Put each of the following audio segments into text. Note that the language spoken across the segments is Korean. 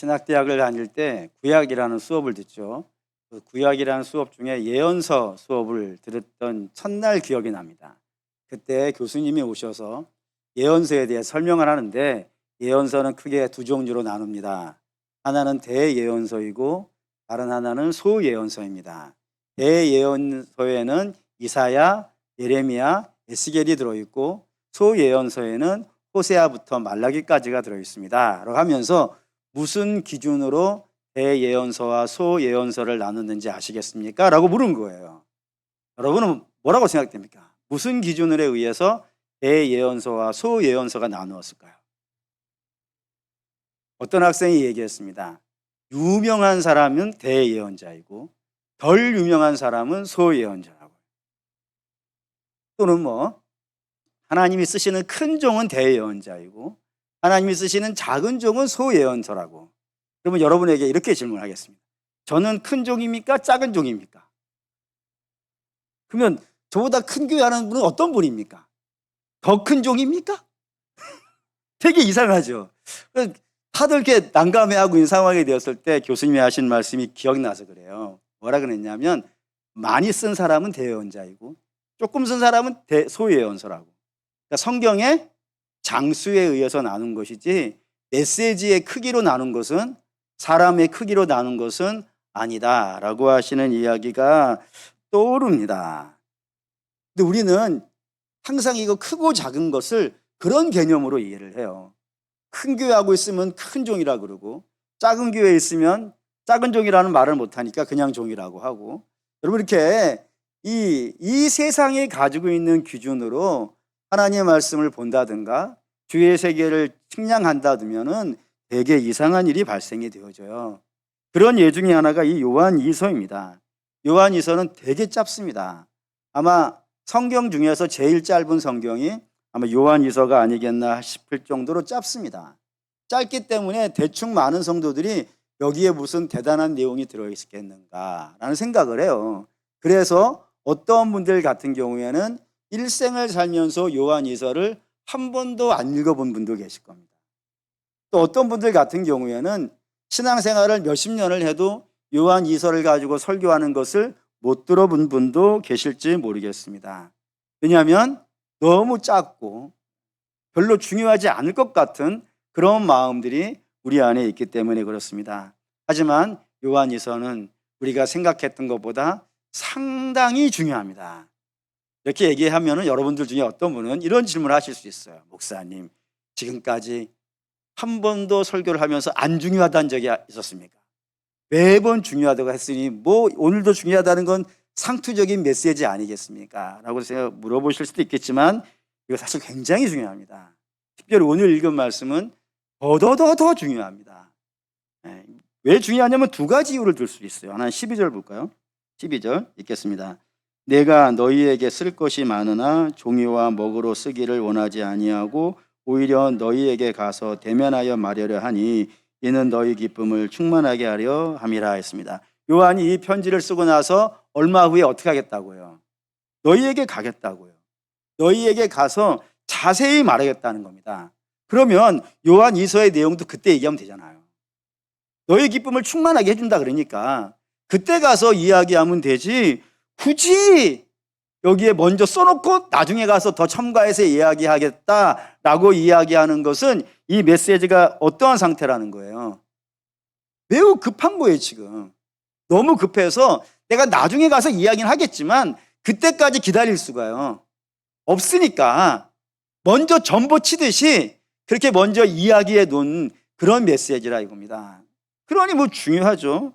신학대학을 다닐 때 구약이라는 수업을 듣죠. 그 구약이라는 수업 중에 예언서 수업을 들었던 첫날 기억이 납니다. 그때 교수님이 오셔서 예언서에 대해 설명을 하는데 예언서는 크게 두 종류로 나눕니다. 하나는 대예언서이고 다른 하나는 소예언서입니다. 대예언서에는 이사야, 예레미야, 에스겔이 들어있고 소예언서에는 호세아부터 말라기까지가 들어있습니다. 라고 하면서 무슨 기준으로 대예언서와 소예언서를 나눴는지 아시겠습니까? 라고 물은 거예요. 여러분은 뭐라고 생각됩니까? 무슨 기준에 의해서 대예언서와 소예언서가 나누었을까요? 어떤 학생이 얘기했습니다. 유명한 사람은 대예언자이고 덜 유명한 사람은 소예언자라고. 또는 하나님이 쓰시는 큰 종은 대예언자이고 하나님이 쓰시는 작은 종은 소예언서라고. 그러면 여러분에게 이렇게 질문하겠습니다. 저는 큰 종입니까? 작은 종입니까? 그러면 저보다 큰 교회 하는 분은 어떤 분입니까? 더 큰 종입니까? 되게 이상하죠. 다들 이렇게 난감해하고 있는 상황이 되었을 때 교수님이 하신 말씀이 기억나서 그래요. 뭐라 그랬냐면 많이 쓴 사람은 대예언자이고 조금 쓴 사람은 소예언서라고. 그러니까 성경의 장수에 의해서 나눈 것이지 메시지의 크기로 나눈 것은 사람의 크기로 나눈 것은 아니다라고 하시는 이야기가 떠오릅니다. 근데 우리는 항상 이거 크고 작은 것을 그런 개념으로 이해를 해요. 큰 교회하고 있으면 큰 종이라 그러고 작은 교회에 있으면 작은 종이라는 말을 못하니까 그냥 종이라고 하고, 여러분 이렇게 이 세상이 가지고 있는 기준으로 하나님의 말씀을 본다든가 주의 세계를 측량한다면은 되게 이상한 일이 발생이 되어져요. 그런 예 중에 하나가 이 요한이서입니다. 요한이서는 되게 짧습니다. 아마 성경 중에서 제일 짧은 성경이 아마 요한이서가 아니겠나 싶을 정도로 짧습니다. 짧기 때문에 대충 많은 성도들이 여기에 무슨 대단한 내용이 들어있겠는가라는 생각을 해요. 그래서 어떤 분들 같은 경우에는 일생을 살면서 요한이서를 한 번도 안 읽어본 분도 계실 겁니다. 또 어떤 분들 같은 경우에는 신앙생활을 몇십 년을 해도 요한이서를 가지고 설교하는 것을 못 들어본 분도 계실지 모르겠습니다. 왜냐하면 너무 작고 별로 중요하지 않을 것 같은 그런 마음들이 우리 안에 있기 때문에 그렇습니다. 하지만 요한이서는 우리가 생각했던 것보다 상당히 중요합니다. 이렇게 얘기하면 여러분들 중에 어떤 분은 이런 질문을 하실 수 있어요. 목사님, 지금까지 한 번도 설교를 하면서 안 중요하다는 적이 있었습니까? 매번 중요하다고 했으니 오늘도 중요하다는 건 상투적인 메시지 아니겠습니까? 라고 물어보실 수도 있겠지만 이거 사실 굉장히 중요합니다. 특별히 오늘 읽은 말씀은 더 중요합니다. 왜 중요하냐면 두 가지 이유를 들 수 있어요. 하나는 12절 볼까요? 12절 읽겠습니다. 내가 너희에게 쓸 것이 많으나 종이와 먹으로 쓰기를 원하지 아니하고 오히려 너희에게 가서 대면하여 말하려 하니 이는 너희 기쁨을 충만하게 하려 함이라 했습니다. 요한이 이 편지를 쓰고 나서 얼마 후에 어떻게 하겠다고요? 너희에게 가겠다고요. 너희에게 가서 자세히 말하겠다는 겁니다. 그러면 요한 이서의 내용도 그때 얘기하면 되잖아요. 너희 기쁨을 충만하게 해준다 그러니까 그때 가서 이야기하면 되지, 굳이 여기에 먼저 써놓고 나중에 가서 더 첨가해서 이야기하겠다라고 이야기하는 것은 이 메시지가 어떠한 상태라는 거예요. 매우 급한 거예요. 지금 너무 급해서 내가 나중에 가서 이야기는 하겠지만 그때까지 기다릴 수가요 없으니까 먼저 전보 치듯이 그렇게 먼저 이야기해 놓은 그런 메시지라 이겁니다. 그러니 중요하죠.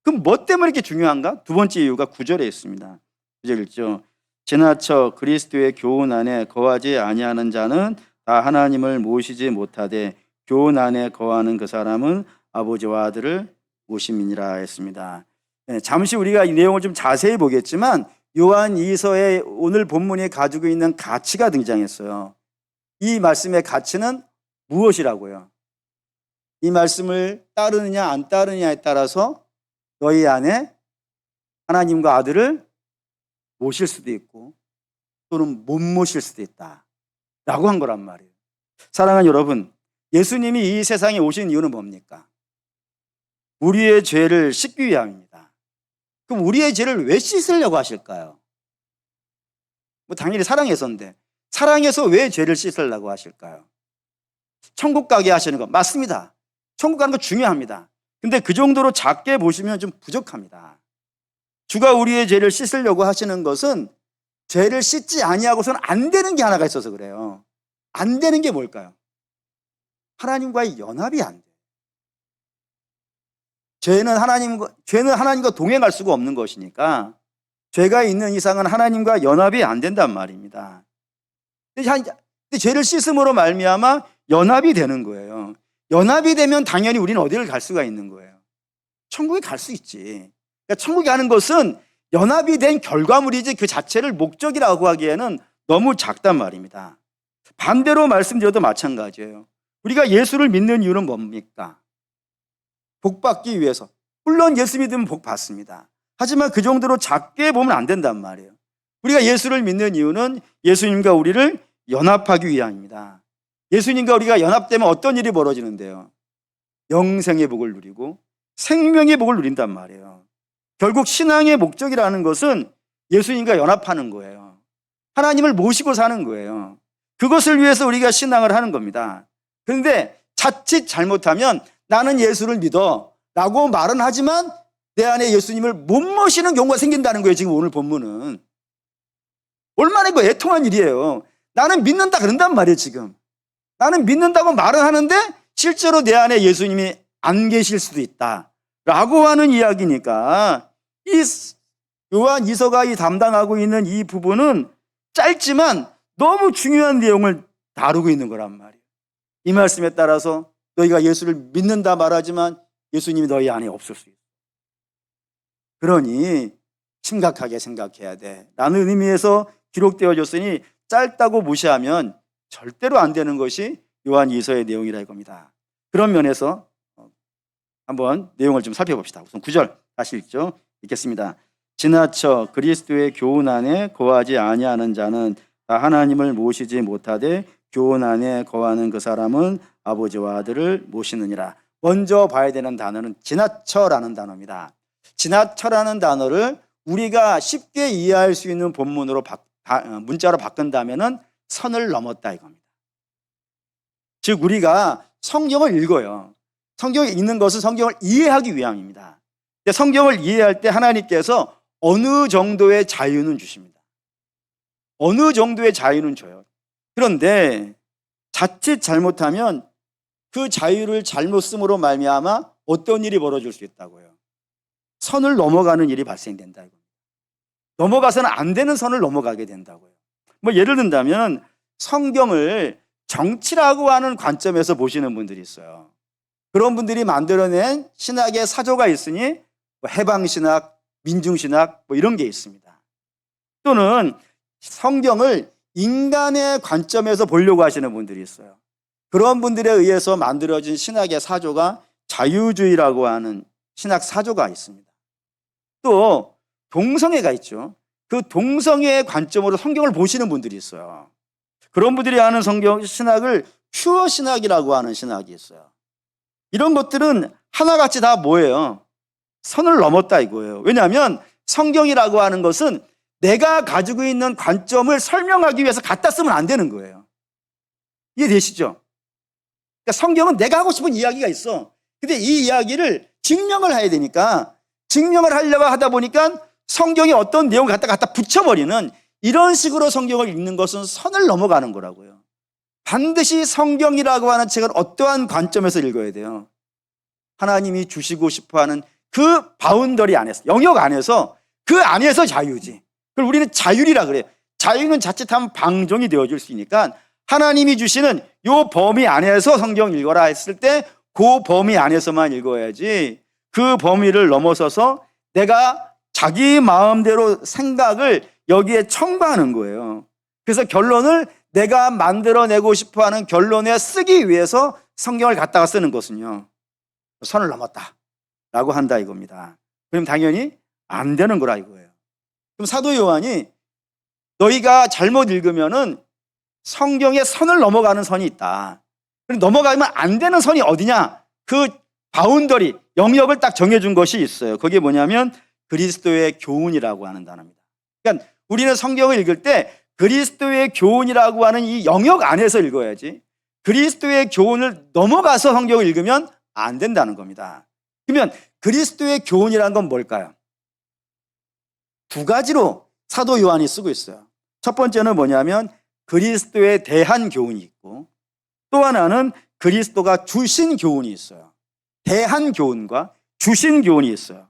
그럼 뭐 때문에 이렇게 중요한가? 두 번째 이유가 9절에 있습니다. 9절 읽죠. 지나쳐 그리스도의 교훈 안에 거하지 아니하는 자는 다 하나님을 모시지 못하되 교훈 안에 거하는 그 사람은 아버지와 아들을 모심이니라 했습니다. 잠시 우리가 이 내용을 좀 자세히 보겠지만 요한 이서의 오늘 본문이 가지고 있는 가치가 등장했어요. 이 말씀의 가치는 무엇이라고요? 이 말씀을 따르느냐 안 따르느냐에 따라서 너희 안에 하나님과 아들을 모실 수도 있고 또는 못 모실 수도 있다 라고 한 거란 말이에요. 사랑하는 여러분, 예수님이 이 세상에 오신 이유는 뭡니까? 우리의 죄를 씻기 위함입니다. 그럼 우리의 죄를 왜 씻으려고 하실까요? 뭐 당연히 사랑해서인데 사랑해서 왜 죄를 씻으려고 하실까요? 천국 가게 하시는 거 맞습니다. 천국 가는 거 중요합니다. 근데 그 정도로 작게 보시면 좀 부족합니다. 주가 우리의 죄를 씻으려고 하시는 것은 죄를 씻지 아니하고서는 안 되는 게 하나가 있어서 그래요. 안 되는 게 뭘까요? 하나님과의 연합이 안 돼요. 죄는 하나님과 동행할 수가 없는 것이니까 죄가 있는 이상은 하나님과 연합이 안 된단 말입니다. 근데 죄를 씻음으로 말미암아 연합이 되는 거예요. 연합이 되면 당연히 우리는 어디를 갈 수가 있는 거예요? 천국에 갈 수 있지. 그러니까 천국에 가는 것은 연합이 된 결과물이지 그 자체를 목적이라고 하기에는 너무 작단 말입니다. 반대로 말씀드려도 마찬가지예요. 우리가 예수를 믿는 이유는 뭡니까? 복 받기 위해서. 물론 예수 믿으면 복 받습니다. 하지만 그 정도로 작게 보면 안 된단 말이에요. 우리가 예수를 믿는 이유는 예수님과 우리를 연합하기 위함입니다. 예수님과 우리가 연합되면 어떤 일이 벌어지는데요? 영생의 복을 누리고 생명의 복을 누린단 말이에요. 결국 신앙의 목적이라는 것은 예수님과 연합하는 거예요. 하나님을 모시고 사는 거예요. 그것을 위해서 우리가 신앙을 하는 겁니다. 그런데 자칫 잘못하면 나는 예수를 믿어 라고 말은 하지만 내 안에 예수님을 못 모시는 경우가 생긴다는 거예요. 지금 오늘 본문은. 얼마나 이거 애통한 일이에요. 나는 믿는다 그런단 말이에요. 지금 나는 믿는다고 말은 하는데 실제로 내 안에 예수님이 안 계실 수도 있다 라고 하는 이야기니까 이 요한 이서가 담당하고 있는 이 부분은 짧지만 너무 중요한 내용을 다루고 있는 거란 말이에요. 이 말씀에 따라서 너희가 예수를 믿는다 말하지만 예수님이 너희 안에 없을 수 있어. 그러니 심각하게 생각해야 돼 라는 의미에서 기록되어졌으니 짧다고 무시하면 절대로 안 되는 것이 요한 이서의 내용이라 이겁니다. 그런 면에서 한번 내용을 좀 살펴봅시다. 우선 9절 다시 읽겠습니다. 지나쳐 그리스도의 교훈 안에 거하지 아니하는 자는 다 하나님을 모시지 못하되 교훈 안에 거하는 그 사람은 아버지와 아들을 모시느니라. 먼저 봐야 되는 단어는 지나쳐라는 단어입니다. 지나쳐라는 단어를 우리가 쉽게 이해할 수 있는 본문으로 문자로 바꾼다면은 선을 넘었다 이겁니다. 즉 우리가 성경을 읽어요. 성경을 읽는 것은 성경을 이해하기 위함입니다. 근데 성경을 이해할 때 하나님께서 어느 정도의 자유는 주십니다. 어느 정도의 자유는 줘요. 그런데 자칫 잘못하면 그 자유를 잘못 쓰므로 말미암아 어떤 일이 벌어질 수 있다고요? 선을 넘어가는 일이 발생된다 이겁니다. 넘어가서는 안 되는 선을 넘어가게 된다고요. 뭐 예를 든다면 성경을 정치라고 하는 관점에서 보시는 분들이 있어요. 그런 분들이 만들어낸 신학의 사조가 있으니 해방신학, 민중신학 뭐 이런 게 있습니다. 또는 성경을 인간의 관점에서 보려고 하시는 분들이 있어요. 그런 분들에 의해서 만들어진 신학의 사조가 자유주의라고 하는 신학 사조가 있습니다. 또 동성애가 있죠. 그 동성애의 관점으로 성경을 보시는 분들이 있어요. 그런 분들이 하는 성경 신학을 퓨어 신학이라고 하는 신학이 있어요. 이런 것들은 하나같이 다 뭐예요? 선을 넘었다 이거예요. 왜냐하면 성경이라고 하는 것은 내가 가지고 있는 관점을 설명하기 위해서 갖다 쓰면 안 되는 거예요. 이해되시죠? 그러니까 성경은 내가 하고 싶은 이야기가 있어. 근데 이 이야기를 증명을 해야 되니까 증명을 하려고 하다 보니까 성경에 어떤 내용을 갖다 붙여버리는 이런 식으로 성경을 읽는 것은 선을 넘어가는 거라고요. 반드시 성경이라고 하는 책을 어떠한 관점에서 읽어야 돼요? 하나님이 주시고 싶어하는 그 바운더리 안에서, 영역 안에서, 그 안에서 자유지. 그걸 우리는 자율이라 그래요. 자유는 자칫하면 방종이 되어질 수 있으니까 하나님이 주시는 요 범위 안에서 성경 읽어라 했을 때 그 범위 안에서만 읽어야지 그 범위를 넘어서서 내가 자기 마음대로 생각을 여기에 첨가하는 거예요. 그래서 결론을 내가 만들어내고 싶어하는 결론에 쓰기 위해서 성경을 갖다가 쓰는 것은요, 선을 넘었다 라고 한다 이겁니다. 그럼 당연히 안 되는 거라 이거예요. 그럼 사도 요한이 너희가 잘못 읽으면은 성경에 선을 넘어가는 선이 있다. 그럼 넘어가면 안 되는 선이 어디냐? 그 바운더리, 영역을 딱 정해준 것이 있어요. 그게 뭐냐면 그리스도의 교훈이라고 하는 단어입니다. 그러니까 우리는 성경을 읽을 때 그리스도의 교훈이라고 하는 이 영역 안에서 읽어야지, 그리스도의 교훈을 넘어가서 성경을 읽으면 안 된다는 겁니다. 그러면 그리스도의 교훈이라는 건 뭘까요? 두 가지로 사도 요한이 쓰고 있어요. 첫 번째는 뭐냐면 그리스도에 대한 교훈이 있고, 또 하나는 그리스도가 주신 교훈이 있어요. 대한 교훈과 주신 교훈이 있어요.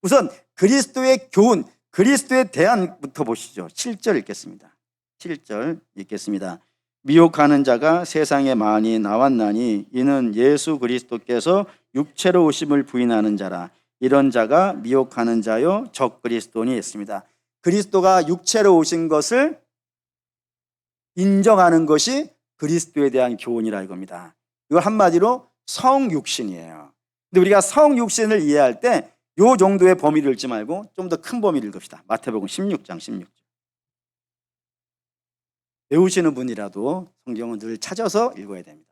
우선 그리스도의 교훈, 그리스도에 대한부터 보시죠. 7절 읽겠습니다. 7절 읽겠습니다. 미혹하는 자가 세상에 많이 나왔나니 이는 예수 그리스도께서 육체로 오심을 부인하는 자라. 이런 자가 미혹하는 자요 적 그리스도니 했습니다. 그리스도가 육체로 오신 것을 인정하는 것이 그리스도에 대한 교훈이라 이겁니다. 이걸 한마디로 성육신이에요. 근데 우리가 성육신을 이해할 때 이 정도의 범위를 읽지 말고 좀 더 큰 범위를 읽읍시다. 마태복음 16장 16절. 배우시는 분이라도 성경은 늘 찾아서 읽어야 됩니다.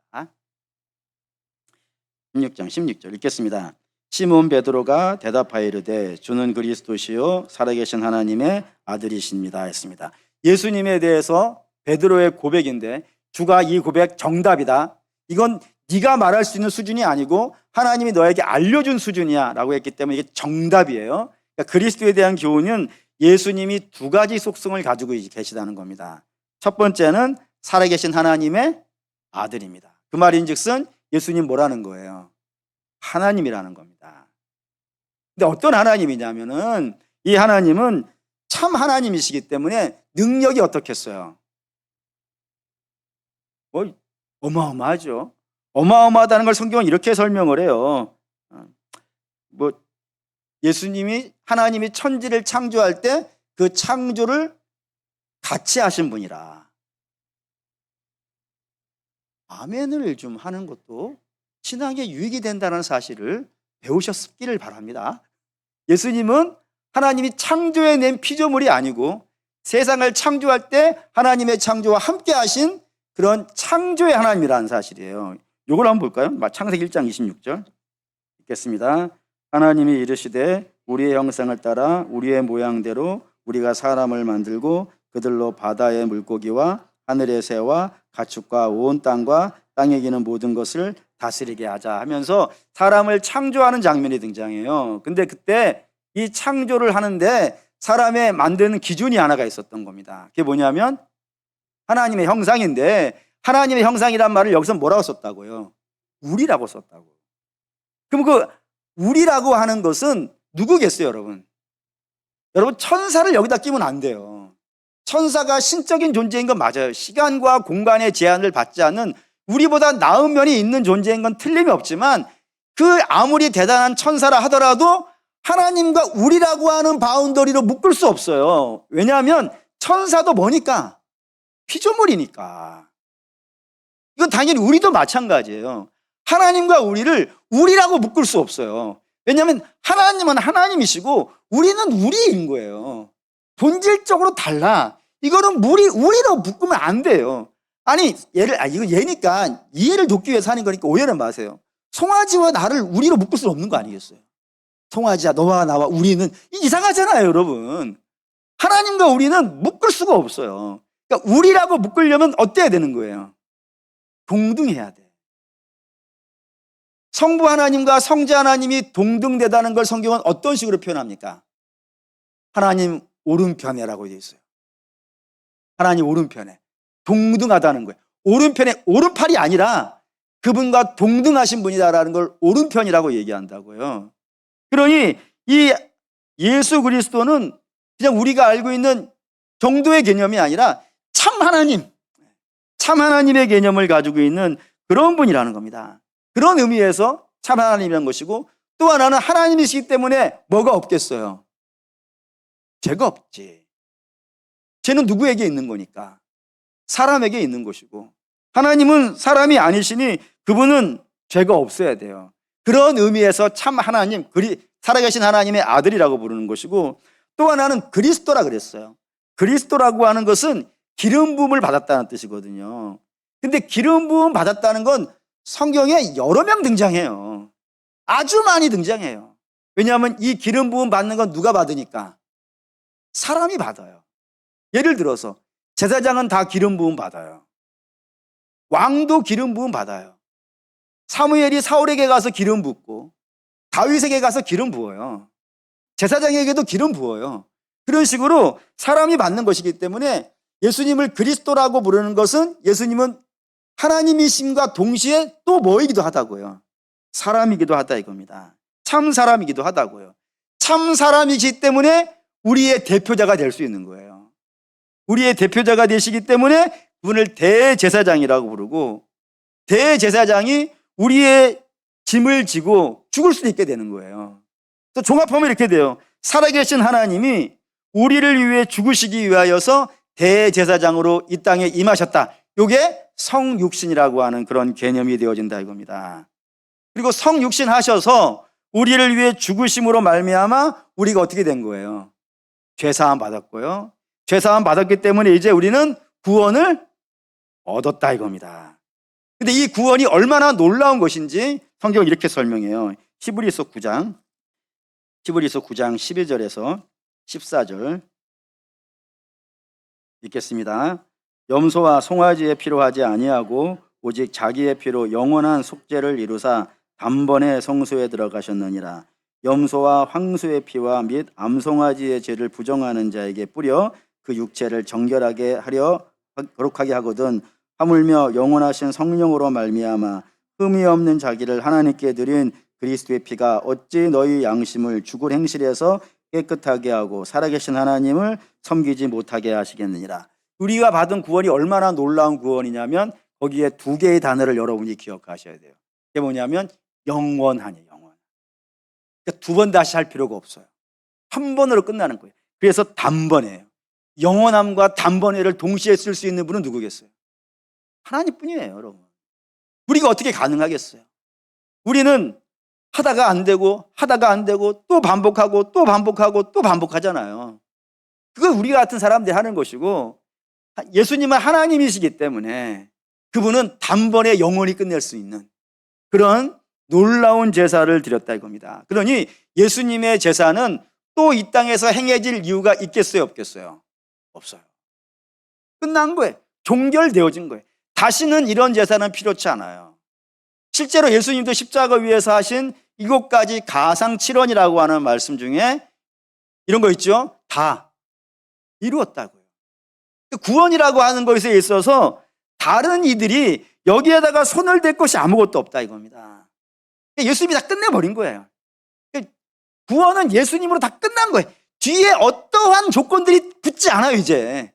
16장 16절 읽겠습니다. 시몬 베드로가 대답하여 이르되 주는 그리스도시요 살아계신 하나님의 아들이십니다 했습니다. 예수님에 대해서 베드로의 고백인데 주가 이 고백 정답이다, 이건 네가 말할 수 있는 수준이 아니고 하나님이 너에게 알려준 수준이야 라고 했기 때문에 이게 정답이에요. 그러니까 그리스도에 대한 교훈은 예수님이 두 가지 속성을 가지고 계시다는 겁니다. 첫 번째는 살아계신 하나님의 아들입니다. 그 말인즉슨 예수님 뭐라는 거예요? 하나님이라는 겁니다. 근데 어떤 하나님이냐면은 이 하나님은 참 하나님이시기 때문에 능력이 어떻겠어요? 어마어마하죠. 어마어마하다는 걸 성경은 이렇게 설명을 해요. 예수님이, 하나님이 천지를 창조할 때 그 창조를 같이 하신 분이라. 아멘을 좀 하는 것도 신앙에 유익이 된다는 사실을 배우셨기를 바랍니다. 예수님은 하나님이 창조해낸 피조물이 아니고 세상을 창조할 때 하나님의 창조와 함께 하신 그런 창조의 하나님이라는 사실이에요. 이걸 한번 볼까요? 창세기 1장 26절 읽겠습니다. 하나님이 이르시되 우리의 형상을 따라 우리의 모양대로 우리가 사람을 만들고 그들로 바다의 물고기와 하늘의 새와 가축과 온 땅과 땅에 기는 모든 것을 다스리게 하자 하면서 사람을 창조하는 장면이 등장해요. 근데 그때 이 창조를 하는데 사람의 만드는 기준이 하나가 있었던 겁니다. 그게 뭐냐면 하나님의 형상인데, 하나님의 형상이란 말을 여기서 뭐라고 썼다고요? 우리라고 썼다고. 그럼 그 우리라고 하는 것은 누구겠어요, 여러분? 여러분, 천사를 여기다 끼면 안 돼요. 천사가 신적인 존재인 건 맞아요. 시간과 공간의 제한을 받지 않는 우리보다 나은 면이 있는 존재인 건 틀림이 없지만 그 아무리 대단한 천사라 하더라도 하나님과 우리라고 하는 바운더리로 묶을 수 없어요. 왜냐하면 천사도 뭐니까? 피조물이니까. 이건 당연히 우리도 마찬가지예요. 하나님과 우리를 우리라고 묶을 수 없어요. 왜냐하면 하나님은 하나님이시고 우리는 우리인 거예요. 본질적으로 달라. 이거는 우리로 묶으면 안 돼요. 아니, 이거 얘니까 이해를 돕기 위해서 하는 거니까 오해는 마세요. 송아지와 나를 우리로 묶을 수 없는 거 아니겠어요? 송아지야, 너와 나와 우리는 이상하잖아요, 여러분. 하나님과 우리는 묶을 수가 없어요. 그러니까 우리라고 묶으려면 어때야 되는 거예요? 동등해야 돼. 성부 하나님과 성자 하나님이 동등되다는 걸 성경은 어떤 식으로 표현합니까? 하나님 오른편에라고 되어 있어요. 하나님 오른편에. 동등하다는 거예요. 오른편에, 오른팔이 아니라 그분과 동등하신 분이다라는 걸 오른편이라고 얘기한다고요. 그러니 이 예수 그리스도는 그냥 우리가 알고 있는 정도의 개념이 아니라 참 하나님, 참 하나님의 개념을 가지고 있는 그런 분이라는 겁니다. 그런 의미에서 참 하나님이라는 것이고, 또 하나는 하나님이시기 때문에 뭐가 없겠어요? 죄가 없지. 죄는 누구에게 있는 거니까? 사람에게 있는 것이고, 하나님은 사람이 아니시니 그분은 죄가 없어야 돼요. 그런 의미에서 참 하나님, 살아계신 하나님의 아들이라고 부르는 것이고, 또 하나는 그리스도라 그랬어요. 그리스도라고 하는 것은 기름 부음을 받았다는 뜻이거든요. 근데 기름 부음 받았다는 건 성경에 여러 명 등장해요. 아주 많이 등장해요. 왜냐하면 이 기름 부음 받는 건 누가 받으니까? 사람이 받아요. 예를 들어서 제사장은 다 기름 부음 받아요. 왕도 기름 부음 받아요. 사무엘이 사울에게 가서 기름 붓고 다윗에게 가서 기름 부어요. 제사장에게도 기름 부어요. 그런 식으로 사람이 받는 것이기 때문에 예수님을 그리스도라고 부르는 것은 예수님은 하나님이심과 동시에 또 뭐이기도 하다고요. 사람이기도 하다 이겁니다. 참 사람이기도 하다고요. 참 사람이기 때문에 우리의 대표자가 될 수 있는 거예요. 우리의 대표자가 되시기 때문에 그분을 대제사장이라고 부르고 대제사장이 우리의 짐을 지고 죽을 수도 있게 되는 거예요. 또 종합하면 이렇게 돼요. 살아계신 하나님이 우리를 위해 죽으시기 위하여서 대제사장으로 이 땅에 임하셨다. 이게 성육신이라고 하는 그런 개념이 되어진다 이겁니다. 그리고 성육신 하셔서 우리를 위해 죽으심으로 말미암아 우리가 어떻게 된 거예요? 죄사함 받았고요. 죄사함 받았기 때문에 이제 우리는 구원을 얻었다 이겁니다. 근데 이 구원이 얼마나 놀라운 것인지 성경은 이렇게 설명해요. 히브리서 9장 12절에서 14절 읽겠습니다. 염소와 송아지의 피로 하지 아니하고 오직 자기의 피로 영원한 속죄를 이루사 단번에 성소에 들어가셨느니라. 염소와 황소의 피와 및 암송아지의 죄를 부정하는 자에게 뿌려 그 육체를 정결하게 하려 거룩하게 하거든 하물며 영원하신 성령으로 말미암아 흠이 없는 자기를 하나님께 드린 그리스도의 피가 어찌 너희 양심을 죽을 행실에서 깨끗하게 하고 살아계신 하나님을 섬기지 못하게 하시겠느니라. 우리가 받은 구원이 얼마나 놀라운 구원이냐면 거기에 두 개의 단어를 여러분이 기억하셔야 돼요. 그게 뭐냐면 영원하니 영원. 그러니까 두 번 다시 할 필요가 없어요. 한 번으로 끝나는 거예요. 그래서 단번에요. 영원함과 단번에를 동시에 쓸 수 있는 분은 누구겠어요? 하나님뿐이에요, 여러분. 우리가 어떻게 가능하겠어요? 우리는 하다가 안 되고 또 반복하고 또 반복하고 또 반복하잖아요. 그건 우리 같은 사람들이 하는 것이고 예수님은 하나님이시기 때문에 그분은 단번에 영원히 끝낼 수 있는 그런 놀라운 제사를 드렸다 이겁니다. 그러니 예수님의 제사는 또 이 땅에서 행해질 이유가 있겠어요, 없겠어요? 없어요. 끝난 거예요. 종결되어진 거예요. 다시는 이런 제사는 필요치 않아요. 실제로 예수님도 십자가 위에서 하신 7가지 가상칠언이라고 하는 말씀 중에 이런 거 있죠? 다 이루었다고요. 구원이라고 하는 것에 있어서 다른 이들이 여기에다가 손을 댈 것이 아무것도 없다 이겁니다. 예수님이 다 끝내버린 거예요. 구원은 예수님으로 다 끝난 거예요. 뒤에 어떠한 조건들이 붙지 않아요 이제.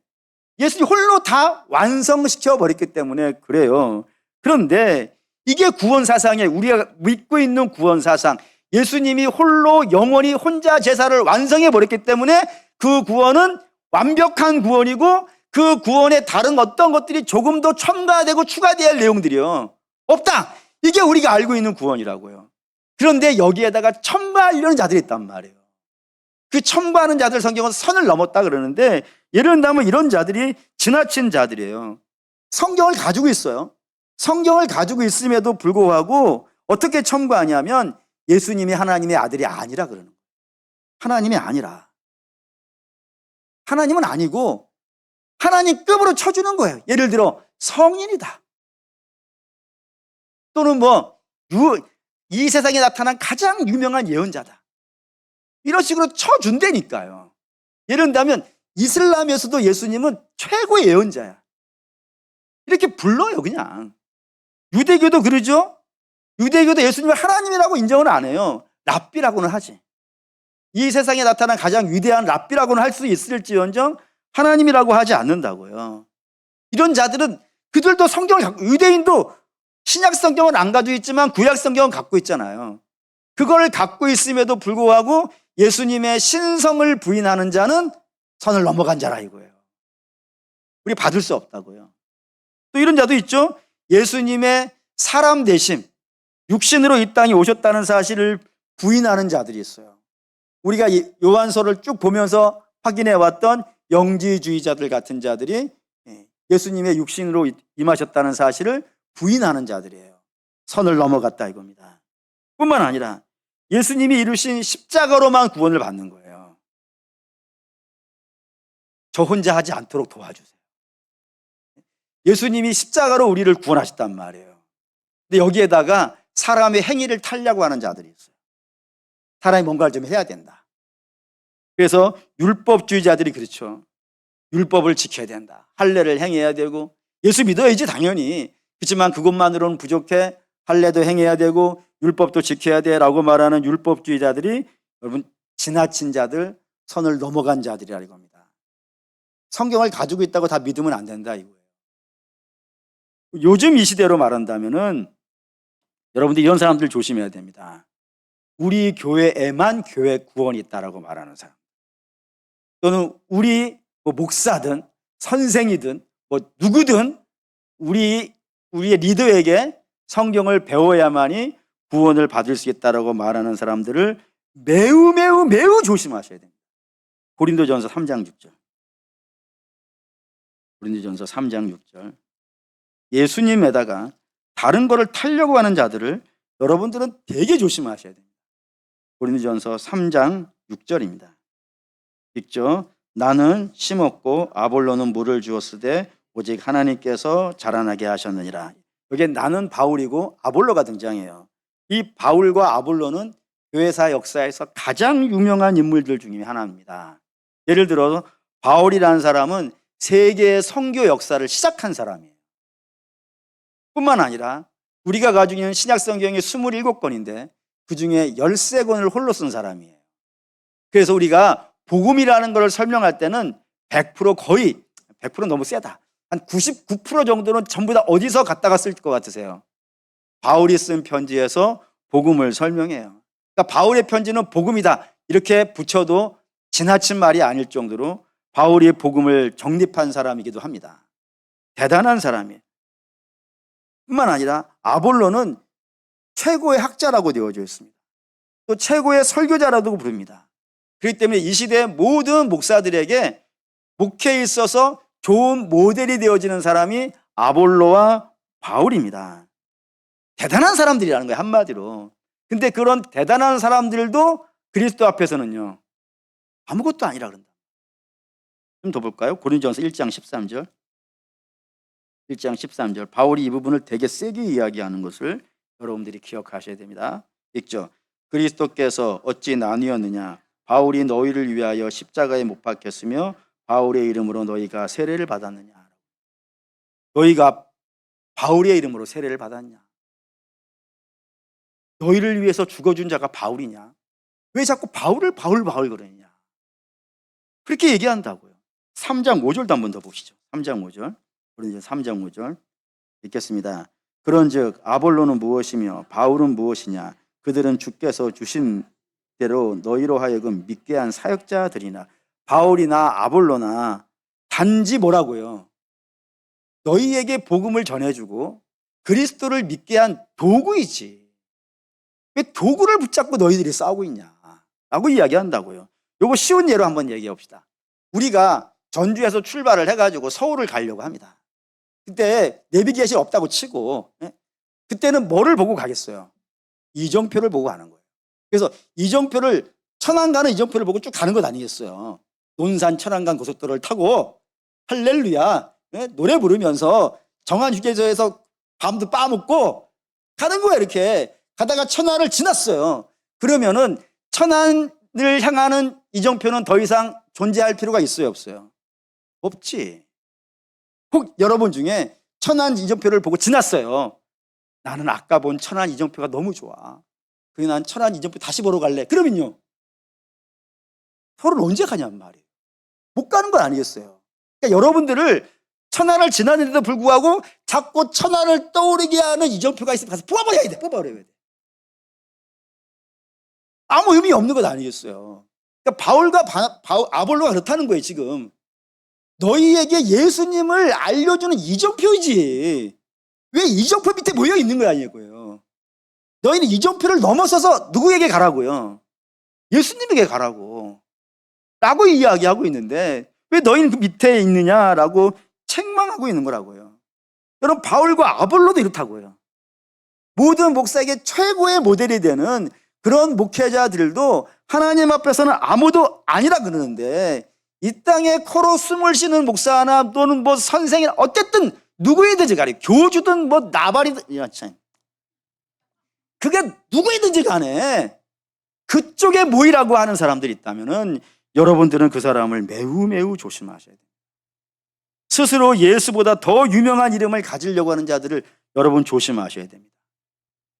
예수님 홀로 다 완성시켜 버렸기 때문에 그래요. 그런데 이게 구원 사상이에요. 우리가 믿고 있는 구원 사상. 예수님이 홀로 영원히 혼자 제사를 완성해 버렸기 때문에 그 구원은 완벽한 구원이고 그 구원에 다른 어떤 것들이 조금 더 첨가되고 추가되어야 할 내용들이요. 없다. 이게 우리가 알고 있는 구원이라고요. 그런데 여기에다가 첨가하려는 자들이 있단 말이에요. 그 첨가하는 자들 성경은 선을 넘었다 그러는데 예를 들면 이런 자들이 지나친 자들이에요. 성경을 가지고 있어요. 성경을 가지고 있음에도 불구하고 어떻게 첨가하냐면 예수님이 하나님의 아들이 아니라 그러는 거예요. 하나님이 아니라. 하나님은 아니고 하나님급으로 쳐주는 거예요. 예를 들어 성인이다. 또는 이 세상에 나타난 가장 유명한 예언자다. 이런 식으로 쳐준다니까요. 예를 들면 이슬람에서도 예수님은 최고의 예언자야. 이렇게 불러요 그냥. 유대교도 그러죠. 유대교도 예수님을 하나님이라고 인정을 안 해요. 랍비라고는 하지. 이 세상에 나타난 가장 위대한 랍비라고는 할 수 있을지언정 하나님이라고 하지 않는다고요. 이런 자들은 그들도 성경을 갖고, 유대인도 신약 성경은 안 가지고 있지만 구약 성경은 갖고 있잖아요. 그걸 갖고 있음에도 불구하고 예수님의 신성을 부인하는 자는 선을 넘어간 자라 이거예요. 우리 받을 수 없다고요. 또 이런 자도 있죠. 예수님의 사람 되심, 육신으로 이 땅에 오셨다는 사실을 부인하는 자들이 있어요. 우리가 요한서를 쭉 보면서 확인해 왔던 영지주의자들 같은 자들이 예수님의 육신으로 임하셨다는 사실을 부인하는 자들이에요. 선을 넘어갔다 이겁니다. 뿐만 아니라 예수님이 이루신 십자가로만 구원을 받는 거예요. 저 혼자 하지 않도록 도와주세요. 예수님이 십자가로 우리를 구원하셨단 말이에요. 근데 여기에다가 사람의 행위를 타려고 하는 자들이 있어요. 사람이 뭔가를 좀 해야 된다. 그래서 율법주의자들이 그렇죠. 율법을 지켜야 된다. 할례를 행해야 되고, 예수 믿어야지 당연히. 그렇지만 그것만으로는 부족해. 할례도 행해야 되고 율법도 지켜야 돼라고 말하는 율법주의자들이 여러분 지나친 자들, 선을 넘어간 자들이라 이겁니다. 성경을 가지고 있다고 다 믿으면 안 된다 이거예요. 요즘 이 시대로 말한다면은 여러분들 이런 사람들 조심해야 됩니다. 우리 교회에만 교회 구원이 있다라고 말하는 사람, 또는 우리 목사든 선생이든 누구든 우리의 리더에게 성경을 배워야만이 구원을 받을 수 있다라고 말하는 사람들을 매우 매우 매우 조심하셔야 됩니다. 고린도전서 3장 6절. 고린도전서 3장 6절. 예수님에다가 다른 거를 타려고 하는 자들을 여러분들은 되게 조심하셔야 됩니다. 고린도전서 3장 6절입니다. 읽죠. 나는 심었고 아볼로는 물을 주었으되 오직 하나님께서 자라나게 하셨느니라. 여기에 나는 바울이고 아볼로가 등장해요. 이 바울과 아볼로는 교회사 역사에서 가장 유명한 인물들 중에 하나입니다. 예를 들어서 바울이라는 사람은 세계의 선교 역사를 시작한 사람이에요. 뿐만 아니라 우리가 가지고 있는 신약 성경이 27권인데 그중에 13권을 홀로 쓴 사람이에요. 그래서 우리가 복음이라는 걸 설명할 때는 100% 거의 100% 너무 세다. 한 99% 정도는 전부 다 어디서 갖다가 쓸 것 같으세요? 바울이 쓴 편지에서 복음을 설명해요. 그러니까 바울의 편지는 복음이다 이렇게 붙여도 지나친 말이 아닐 정도로 바울이 복음을 정립한 사람이기도 합니다. 대단한 사람이에요. 뿐만 아니라 아볼로는 최고의 학자라고 되어져 있습니다. 또 최고의 설교자라고 부릅니다. 그렇기 때문에 이 시대의 모든 목사들에게 목회에 있어서 좋은 모델이 되어지는 사람이 아볼로와 바울입니다. 대단한 사람들이라는 거예요, 한마디로. 근데 그런 대단한 사람들도 그리스도 앞에서는요 아무것도 아니라 그런다. 좀 더 볼까요? 고린도전서 1장 13절. 1장 13절. 바울이 이 부분을 되게 세게 이야기하는 것을 여러분들이 기억하셔야 됩니다. 읽죠. 그리스도께서 어찌 나뉘었느냐? 바울이 너희를 위하여 십자가에 못 박혔으며 바울의 이름으로 너희가 세례를 받았느냐? 너희가 바울의 이름으로 세례를 받았냐? 너희를 위해서 죽어준 자가 바울이냐? 왜 자꾸 바울 그러느냐? 그렇게 얘기한다고요. 3장 5절도 한 번 더 보시죠. 3장 5절. 우리 이제 3장 5절 읽겠습니다. 그런즉 아볼로는 무엇이며 바울은 무엇이냐? 그들은 주께서 주신 대로 너희로 하여금 믿게 한 사역자들이나. 바울이나 아볼로나 단지 뭐라고요? 너희에게 복음을 전해주고 그리스도를 믿게 한 도구이지. 왜 도구를 붙잡고 너희들이 싸우고 있냐? 라고 이야기한다고요. 요거 쉬운 예로 한번 얘기해 봅시다. 우리가 전주에서 출발을 해가지고 서울을 가려고 합니다. 그때 내비게이션 없다고 치고, 그때는 뭐를 보고 가겠어요? 이정표를 보고 가는 거예요. 그래서 이정표를, 천안 가는 이정표를 보고 쭉 가는 것 아니겠어요? 논산 천안간 고속도로를 타고 할렐루야 노래 부르면서 정한 휴게소에서 밤도 빠먹고 가는 거예요. 이렇게 가다가 천안을 지났어요. 그러면은 천안을 향하는 이정표는 더 이상 존재할 필요가 있어요, 없어요? 없지. 혹 여러분 중에 천안 이정표를 보고 지났어요. 나는 아까 본 천안 이정표가 너무 좋아. 그래서 난 천안 이정표 다시 보러 갈래. 그러면요, 서울은 언제 가냔 말이에요. 못 가는 건 아니겠어요. 그러니까 여러분들을 천안을 지났는데도 불구하고 자꾸 천안을 떠오르게 하는 이정표가 있으면 가서 뽑아버려야 돼. 뽑아버려야 돼. 아무 의미 없는 것 아니겠어요. 그러니까 바울과 아볼로가 그렇다는 거예요. 지금 너희에게 예수님을 알려주는 이정표이지 왜 이정표 밑에 모여 있는 거 아니고요. 너희는 이정표를 넘어서서 누구에게 가라고요? 예수님에게 가라고 라고 이야기하고 있는데 왜 너희는 그 밑에 있느냐라고 책망하고 있는 거라고요. 여러분 바울과 아볼로도 이렇다고요. 모든 목사에게 최고의 모델이 되는 그런 목회자들도 하나님 앞에서는 아무도 아니라 그러는데, 이 땅에 코로 숨을 쉬는 목사나 또는 뭐 선생이나 어쨌든 누구이든지 간에, 교주든 뭐 나발이든, 그게 누구이든지 간에 그쪽에 모이라고 하는 사람들이 있다면은 여러분들은 그 사람을 매우 매우 조심하셔야 돼요. 스스로 예수보다 더 유명한 이름을 가지려고 하는 자들을 여러분 조심하셔야 됩니다.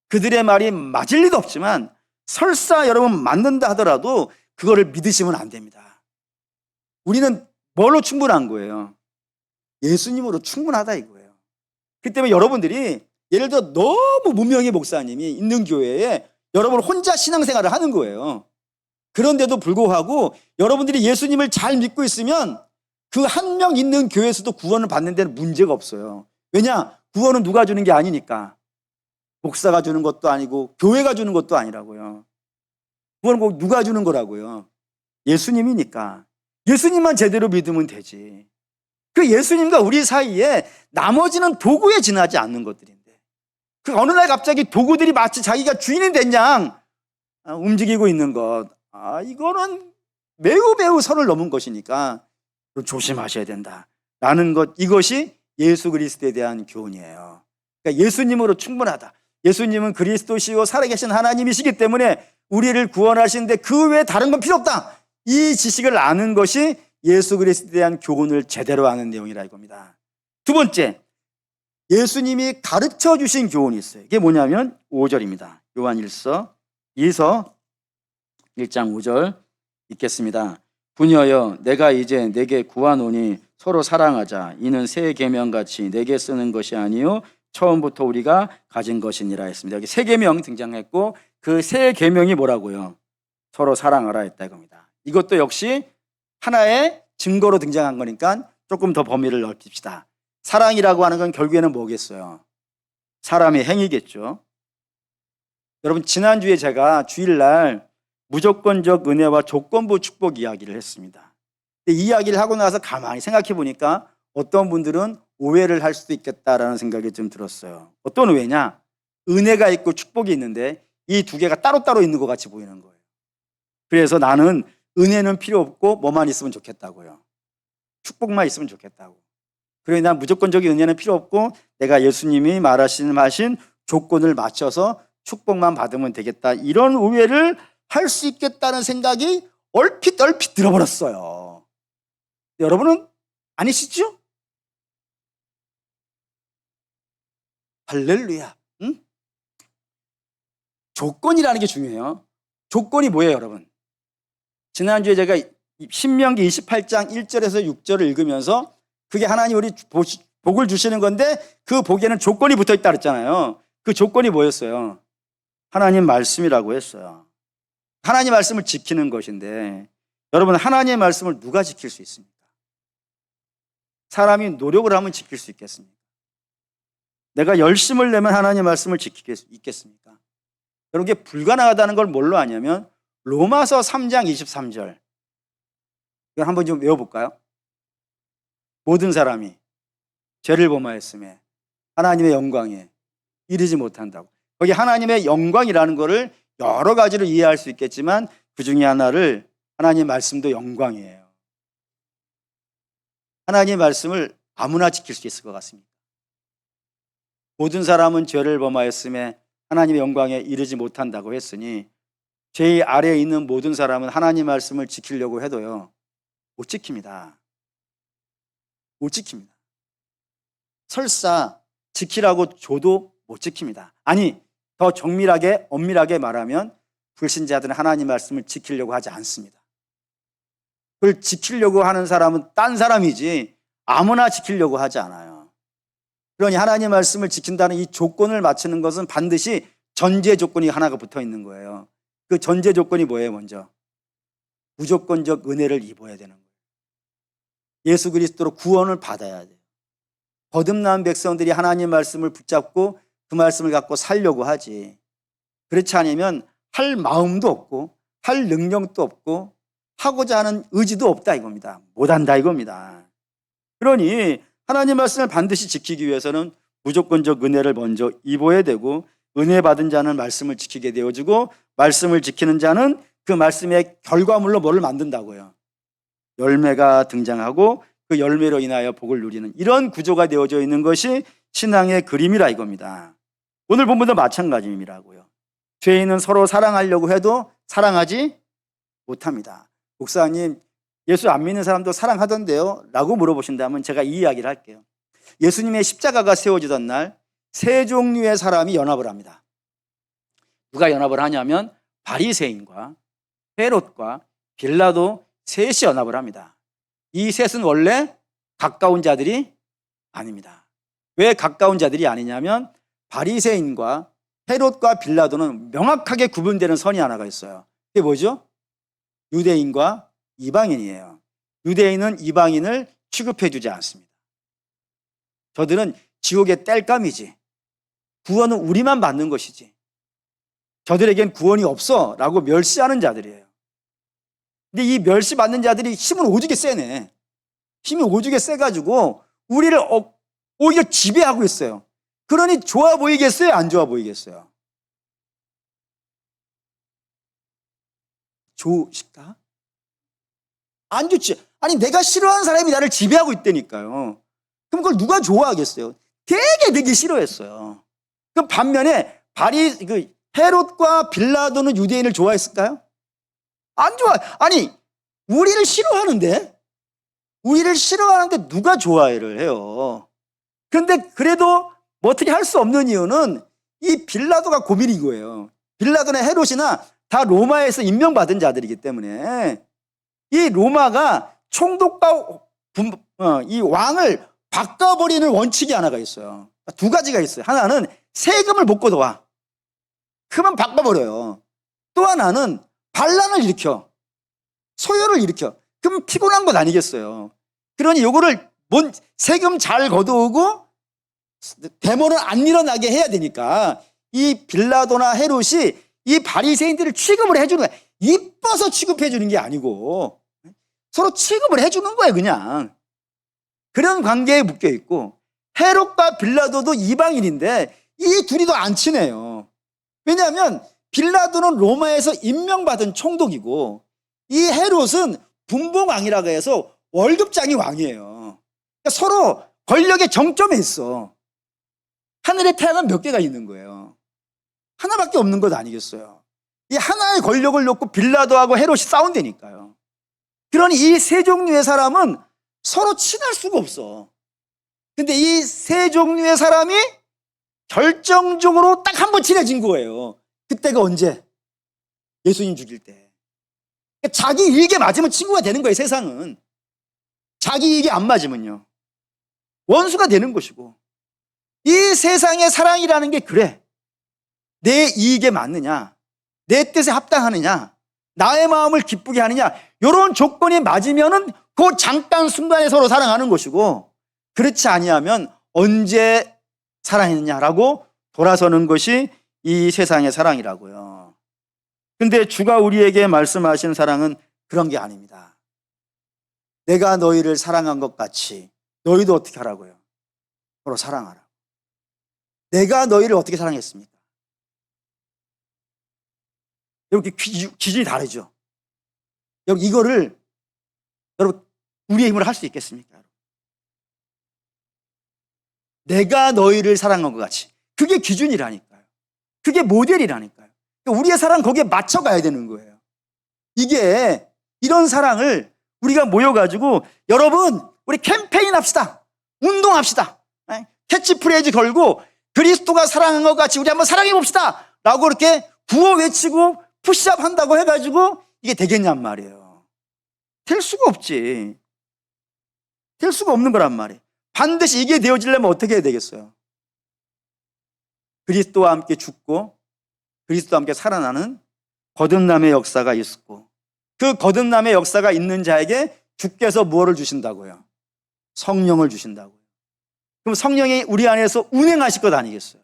그들의 말이 맞을 리도 없지만 설사 여러분 맞는다 하더라도 그거를 믿으시면 안 됩니다. 우리는 뭘로 충분한 거예요? 예수님으로 충분하다 이거예요. 그렇기 때문에 여러분들이 예를 들어 너무 무명의 목사님이 있는 교회에 여러분 혼자 신앙생활을 하는 거예요. 그런데도 불구하고 여러분들이 예수님을 잘 믿고 있으면 그 한 명 있는 교회에서도 구원을 받는 데는 문제가 없어요. 왜냐? 구원은 누가 주는 게 아니니까. 목사가 주는 것도 아니고 교회가 주는 것도 아니라고요. 구원은 꼭 누가 주는 거라고요? 예수님이니까. 예수님만 제대로 믿으면 되지. 그 예수님과 우리 사이에 나머지는 도구에 지나지 않는 것들인데, 그 어느 날 갑자기 도구들이 마치 자기가 주인이 된 양 움직이고 있는 것, 이거는 매우 매우 선을 넘은 것이니까 조심하셔야 된다라는 것, 이것이 예수 그리스도에 대한 교훈이에요. 그러니까 예수님으로 충분하다. 예수님은 그리스도시요 살아계신 하나님이시기 때문에 우리를 구원하시는데 그 외에 다른 건 필요 없다. 이 지식을 아는 것이 예수 그리스도에 대한 교훈을 제대로 아는 내용이라 이겁니다. 두 번째, 예수님이 가르쳐 주신 교훈이 있어요. 이게 뭐냐면 5절입니다. 요한 1서 1장 5절 읽겠습니다. 부녀여, 내가 이제 내게 구하노니 서로 사랑하자. 이는 새 계명같이 내게 쓰는 것이 아니요 처음부터 우리가 가진 것이니라 했습니다. 여기 새 계명 등장했고, 그 새 계명이 뭐라고요? 서로 사랑하라 했다 이겁니다. 이것도 역시 하나의 증거로 등장한 거니까 조금 더 범위를 넓힙시다. 사랑이라고 하는 건 결국에는 뭐겠어요? 사람의 행위겠죠. 여러분, 지난주에 제가 주일날 무조건적 은혜와 조건부 축복 이야기를 했습니다. 이 이야기를 하고 나서 가만히 생각해 보니까 어떤 분들은 오해를 할 수도 있겠다라는 생각이 좀 들었어요. 어떤 오해냐? 은혜가 있고 축복이 있는데 이 두 개가 따로따로 있는 것 같이 보이는 거예요. 그래서 나는 은혜는 필요 없고 뭐만 있으면 좋겠다고요. 축복만 있으면 좋겠다고. 그래, 난 무조건적인 은혜는 필요 없고 내가 예수님이 말하신 조건을 맞춰서 축복만 받으면 되겠다, 이런 오해를 할 수 있겠다는 생각이 얼핏 들어버렸어요. 여러분은 아니시죠? 할렐루야. 응? 조건이라는 게 중요해요. 조건이 뭐예요, 여러분? 지난주에 제가 신명기 28장 1절에서 6절을 읽으면서 그게 하나님 우리 복을 주시는 건데 그 복에는 조건이 붙어 있다 그랬잖아요. 그 조건이 뭐였어요? 하나님 말씀이라고 했어요. 하나님 말씀을 지키는 것인데, 여러분, 하나님의 말씀을 누가 지킬 수 있습니까? 사람이 노력을 하면 지킬 수 있겠습니까? 내가 열심을 내면 하나님의 말씀을 지킬 수 있겠습니까? 여러분, 이게 불가능하다는 걸 뭘로 아냐면 로마서 3장 23절, 이걸 한번 좀 외워볼까요? 모든 사람이 죄를 범하였음에 하나님의 영광에 이르지 못한다고. 거기 하나님의 영광이라는 거를 여러 가지로 이해할 수 있겠지만 그 중에 하나를, 하나님의 말씀도 영광이에요. 하나님의 말씀을 아무나 지킬 수 있을 것 같습니다. 모든 사람은 죄를 범하였음에 하나님의 영광에 이르지 못한다고 했으니 죄 아래에 있는 모든 사람은 하나님의 말씀을 지키려고 해도요, 못 지킵니다. 못 지킵니다. 설사 지키라고 줘도 못 지킵니다. 아니, 더 정밀하게 엄밀하게 말하면 불신자들은 하나님 말씀을 지키려고 하지 않습니다. 그걸 지키려고 하는 사람은 딴 사람이지 아무나 지키려고 하지 않아요. 그러니 하나님 말씀을 지킨다는 이 조건을 맞추는 것은 반드시 전제 조건이 하나가 붙어 있는 거예요. 그 전제 조건이 뭐예요? 먼저 무조건적 은혜를 입어야 되는 거예요. 예수 그리스도로 구원을 받아야 돼요. 거듭난 백성들이 하나님 말씀을 붙잡고 그 말씀을 갖고 살려고 하지, 그렇지 않으면 할 마음도 없고 할 능력도 없고 하고자 하는 의지도 없다 이겁니다. 못한다 이겁니다. 그러니 하나님 말씀을 반드시 지키기 위해서는 무조건적 은혜를 먼저 입어야 되고, 은혜 받은 자는 말씀을 지키게 되어지고 말씀을 지키는 자는 그 말씀의 결과물로 뭐를 만든다고요? 열매가 등장하고 그 열매로 인하여 복을 누리는 이런 구조가 되어져 있는 것이 신앙의 그림이라 이겁니다. 오늘 본문도 마찬가지라고요. 죄인은 서로 사랑하려고 해도 사랑하지 못합니다. 목사님, 예수 안 믿는 사람도 사랑하던데요? 라고 물어보신다면 제가 이 이야기를 할게요. 예수님의 십자가가 세워지던 날 세 종류의 사람이 연합을 합니다. 누가 연합을 하냐면 바리새인과 헤롯과 빌라도 셋이 연합을 합니다. 이 셋은 원래 가까운 자들이 아닙니다. 왜 가까운 자들이 아니냐면 바리새인과 헤롯과 빌라도는 명확하게 구분되는 선이 하나가 있어요. 그게 뭐죠? 유대인과 이방인이에요. 유대인은 이방인을 취급해 주지 않습니다. 저들은 지옥의 땔감이지, 구원은 우리만 받는 것이지, 저들에겐 구원이 없어 라고 멸시하는 자들이에요. 근데 이 멸시받는 자들이 힘은 오지게 세네. 힘이 오지게 세가지고 우리를 오히려 지배하고 있어요. 그러니 좋아 보이겠어요? 안 좋아 보이겠어요? 좋을까? 안 좋지. 아니, 내가 싫어하는 사람이 나를 지배하고 있다니까요. 그럼 그걸 누가 좋아하겠어요? 되게 싫어했어요. 그럼 반면에 헤롯과 빌라도는 유대인을 좋아했을까요? 안 좋아. 아니, 우리를 싫어하는데 누가 좋아를 해요? 그런데 그래도 뭐 어떻게 할 수 없는 이유는 이 빌라도가 고민인 거예요. 빌라도나 헤롯이나 다 로마에서 임명받은 자들이기 때문에 이 로마가 총독과 이 왕을 바꿔버리는 원칙이 하나가 있어요. 두 가지가 있어요. 하나는 세금을 못 걷어와. 그러면 바꿔버려요. 또 하나는 반란을 일으켜. 소요를 일으켜. 그럼 피곤한 것 아니겠어요. 그러니 요거를 세금 잘 걷어오고 데모를 안 일어나게 해야 되니까 이 빌라도나 헤롯이 이 바리새인들을 취급을 해주는 거야. 이뻐서 취급해 주는 게 아니고 서로 취급을 해주는 거예요. 그냥 그런 관계에 묶여 있고, 헤롯과 빌라도도 이방인인데 이 둘이 더 안 친해요. 왜냐하면 빌라도는 로마에서 임명받은 총독이고 이 헤롯은 분봉왕이라고 해서 월급장이 왕이에요. 그러니까 서로 권력의 정점에 있어. 하늘에 태양은 몇 개가 있는 거예요? 하나밖에 없는 것 아니겠어요? 이 하나의 권력을 놓고 빌라도하고 헤롯이 싸운다니까요. 그러니 이 세 종류의 사람은 서로 친할 수가 없어. 근데 이 세 종류의 사람이 결정적으로 딱 한 번 친해진 거예요. 그때가 언제? 예수님 죽일 때. 자기 이익에 맞으면 친구가 되는 거예요, 세상은. 자기 이익에 안 맞으면요, 원수가 되는 것이고. 이 세상의 사랑이라는 게 그래. 내 이익에 맞느냐, 내 뜻에 합당하느냐, 나의 마음을 기쁘게 하느냐, 이런 조건이 맞으면은 그 잠깐 순간에 서로 사랑하는 것이고, 그렇지 아니하면 언제 사랑했느냐라고 돌아서는 것이 이 세상의 사랑이라고요. 근데 주가 우리에게 말씀하신 사랑은 그런 게 아닙니다. 내가 너희를 사랑한 것 같이 너희도 어떻게 하라고요? 서로 사랑하라. 내가 너희를 어떻게 사랑했습니까? 이렇게 기준이 다르죠. 여러분, 이거를 여러분 우리의 힘으로 할 수 있겠습니까? 내가 너희를 사랑한 것 같이. 그게 기준이라니까요. 그게 모델이라니까요. 우리의 사랑 거기에 맞춰가야 되는 거예요. 이게 이런 사랑을 우리가 모여가지고 여러분 우리 캠페인 합시다. 운동합시다. 캐치프레이즈 걸고 그리스도가 사랑한 것 같이 우리 한번 사랑해 봅시다 라고 이렇게 구호 외치고 푸시업 한다고 해가지고 이게 되겠냔 말이에요. 될 수가 없지. 될 수가 없는 거란 말이에요. 반드시 이게 되어지려면 어떻게 해야 되겠어요? 그리스도와 함께 죽고 그리스도와 함께 살아나는 거듭남의 역사가 있었고, 그 거듭남의 역사가 있는 자에게 주께서 무엇을 주신다고요? 성령을 주신다고요. 그럼 성령이 우리 안에서 운행하실 것 아니겠어요?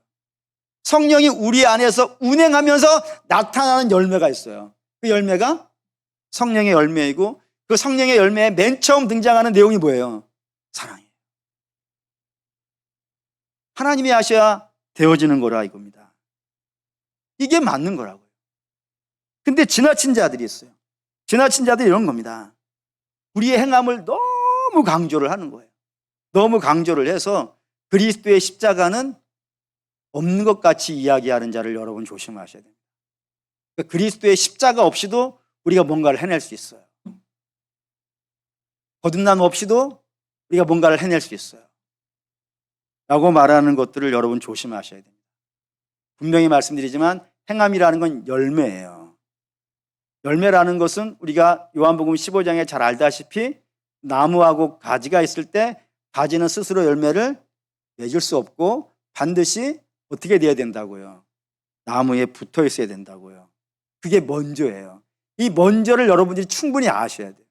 성령이 우리 안에서 운행하면서 나타나는 열매가 있어요. 그 열매가 성령의 열매이고, 그 성령의 열매에 맨 처음 등장하는 내용이 뭐예요? 사랑이에요. 하나님이 하셔야 되어지는 거라 이겁니다. 이게 맞는 거라고요. 근데 지나친 자들이 있어요. 지나친 자들이 이런 겁니다. 우리의 행함을 너무 강조를 하는 거예요. 너무 강조를 해서 그리스도의 십자가는 없는 것 같이 이야기하는 자를 여러분 조심하셔야 됩니다. 그리스도의 십자가 없이도 우리가 뭔가를 해낼 수 있어요. 거듭남 없이도 우리가 뭔가를 해낼 수 있어요. 라고 말하는 것들을 여러분 조심하셔야 됩니다. 분명히 말씀드리지만 행함이라는 건 열매예요. 열매라는 것은 우리가 요한복음 15장에 잘 알다시피 나무하고 가지가 있을 때 가지는 스스로 열매를 맺을 수 없고 반드시 어떻게 돼야 된다고요? 나무에 붙어 있어야 된다고요. 그게 먼저예요. 이 먼저를 여러분들이 충분히 아셔야 돼요.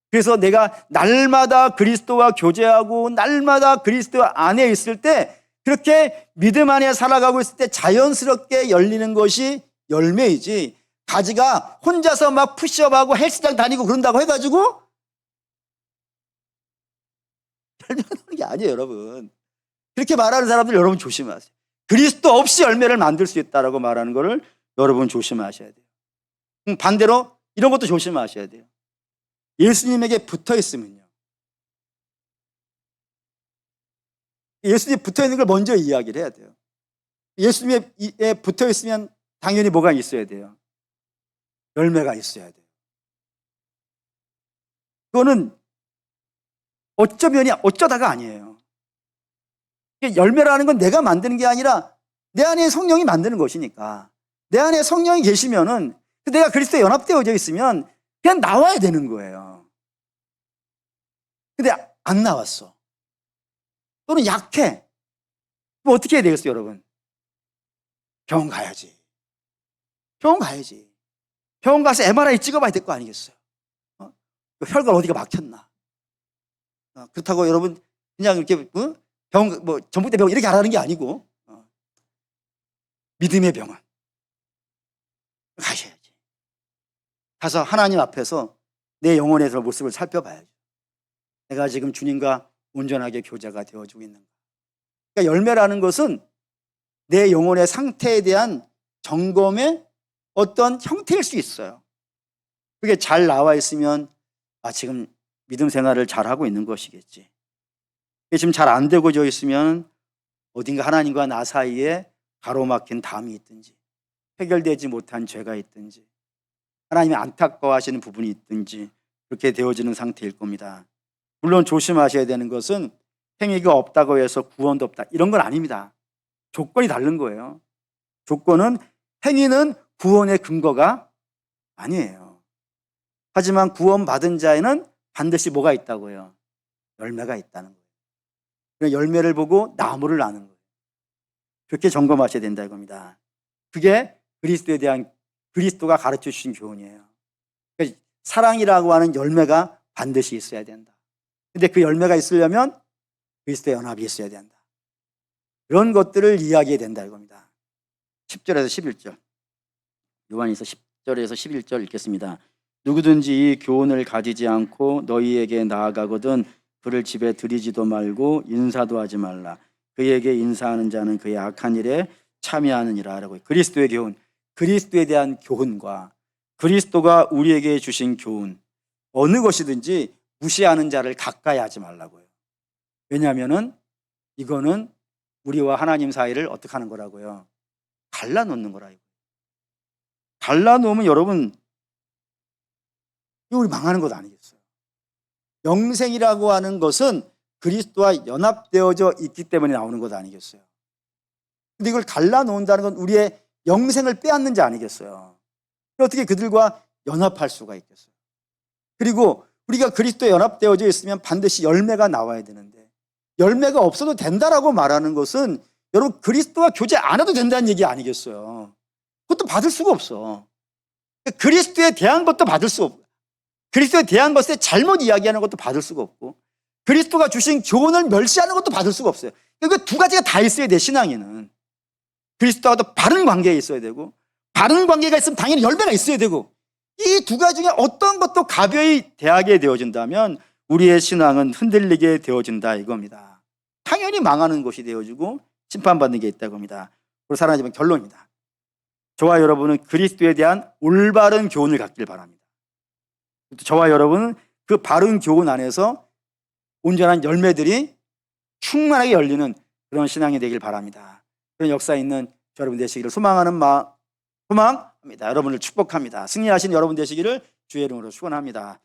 그래서 내가 날마다 그리스도와 교제하고 날마다 그리스도 안에 있을 때 그렇게 믿음 안에 살아가고 있을 때 자연스럽게 열리는 것이 열매이지, 가지가 혼자서 막 푸시업하고 헬스장 다니고 그런다고 해가지고 열매가 나는 게 아니에요, 여러분. 그렇게 말하는 사람들 여러분 조심하세요. 그리스도 없이 열매를 만들 수 있다라고 말하는 것을 여러분 조심하셔야 돼요. 반대로 이런 것도 조심하셔야 돼요. 예수님에게 붙어 있으면요. 예수님에 붙어 있는 걸 먼저 이야기를 해야 돼요. 예수님에 붙어 있으면 당연히 뭐가 있어야 돼요? 열매가 있어야 돼요. 그거는 어쩌면이 어쩌다가 아니에요. 열매라는 건 내가 만드는 게 아니라 내 안에 성령이 만드는 것이니까, 내 안에 성령이 계시면은 내가 그리스도에 연합되어져 있으면 그냥 나와야 되는 거예요. 근데 안 나왔어. 또는 약해. 그럼 어떻게 해야 되겠어요, 여러분? 병원 가야지. 병원 가야지. 병원 가서 MRI 찍어봐야 될 거 아니겠어요? 혈관 어디가 막혔나? 그렇다고 여러분 그냥 이렇게 병원, 전북대 병원 이렇게 하라는 게 아니고 믿음의 병원 가셔야지. 가서 하나님 앞에서 내 영혼의 모습을 살펴봐야죠. 내가 지금 주님과 온전하게 교제가 되어주고 있는가. 그러니까 열매라는 것은 내 영혼의 상태에 대한 점검의 어떤 형태일 수 있어요. 그게 잘 나와 있으면 지금 믿음 생활을 잘하고 있는 것이겠지. 지금 잘 안 되고져 있으면 어딘가 하나님과 나 사이에 가로막힌 담이 있든지 해결되지 못한 죄가 있든지 하나님이 안타까워하시는 부분이 있든지 그렇게 되어지는 상태일 겁니다. 물론 조심하셔야 되는 것은 행위가 없다고 해서 구원도 없다, 이런 건 아닙니다. 조건이 다른 거예요. 조건은, 행위는 구원의 근거가 아니에요. 하지만 구원받은 자에는 반드시 뭐가 있다고요? 열매가 있다는 거예요. 그러니까 열매를 보고 나무를 아는 거예요. 그렇게 점검하셔야 된다 이겁니다. 그게 그리스도에 대한, 그리스도가 가르쳐 주신 교훈이에요. 그러니까 사랑이라고 하는 열매가 반드시 있어야 된다. 근데 그 열매가 있으려면 그리스도의 연합이 있어야 된다. 그런 것들을 이야기해야 된다 이겁니다. 10절에서 11절. 요한일서 10절에서 11절 읽겠습니다. 누구든지 이 교훈을 가지지 않고 너희에게 나아가거든 그를 집에 들이지도 말고 인사도 하지 말라. 그에게 인사하는 자는 그의 악한 일에 참여하느니라. 라고. 그리스도의 교훈, 그리스도에 대한 교훈과 그리스도가 우리에게 주신 교훈, 어느 것이든지 무시하는 자를 가까이 하지 말라고요. 왜냐하면은 이거는 우리와 하나님 사이를 어떻게 하는 거라고요? 갈라놓는 거라. 갈라놓으면 여러분 이거 우리 망하는 것 아니겠어요? 영생이라고 하는 것은 그리스도와 연합되어져 있기 때문에 나오는 것 아니겠어요? 근데 이걸 갈라놓는다는 건 우리의 영생을 빼앗는 자 아니겠어요? 어떻게 그들과 연합할 수가 있겠어요? 그리고 우리가 그리스도에 연합되어져 있으면 반드시 열매가 나와야 되는데, 열매가 없어도 된다라고 말하는 것은 여러분 그리스도와 교제 안 해도 된다는 얘기 아니겠어요? 그것도 받을 수가 없어. 그리스도에 대한 것도 받을 수 없고, 그리스도에 대한 것에 잘못 이야기하는 것도 받을 수가 없고, 그리스도가 주신 교훈을 멸시하는 것도 받을 수가 없어요. 그 두 가지가 다 있어야 돼. 신앙에는 그리스도와도 바른 관계에 있어야 되고, 바른 관계가 있으면 당연히 열매가 있어야 되고, 이 두 가지 중에 어떤 것도 가벼이 대하게 되어진다면 우리의 신앙은 흔들리게 되어진다 이겁니다. 당연히 망하는 것이 되어지고 심판받는 게 있다고 합니다. 그리고 사랑하지만 결론입니다. 저와 여러분은 그리스도에 대한 올바른 교훈을 갖길 바랍니다. 저와 여러분은 그 바른 교훈 안에서 온전한 열매들이 충만하게 열리는 그런 신앙이 되길 바랍니다. 그런 역사 있는 여러분 되시기를 소망합니다. 여러분을 축복합니다. 승리하신 여러분 되시기를 주의 이름으로 축원합니다.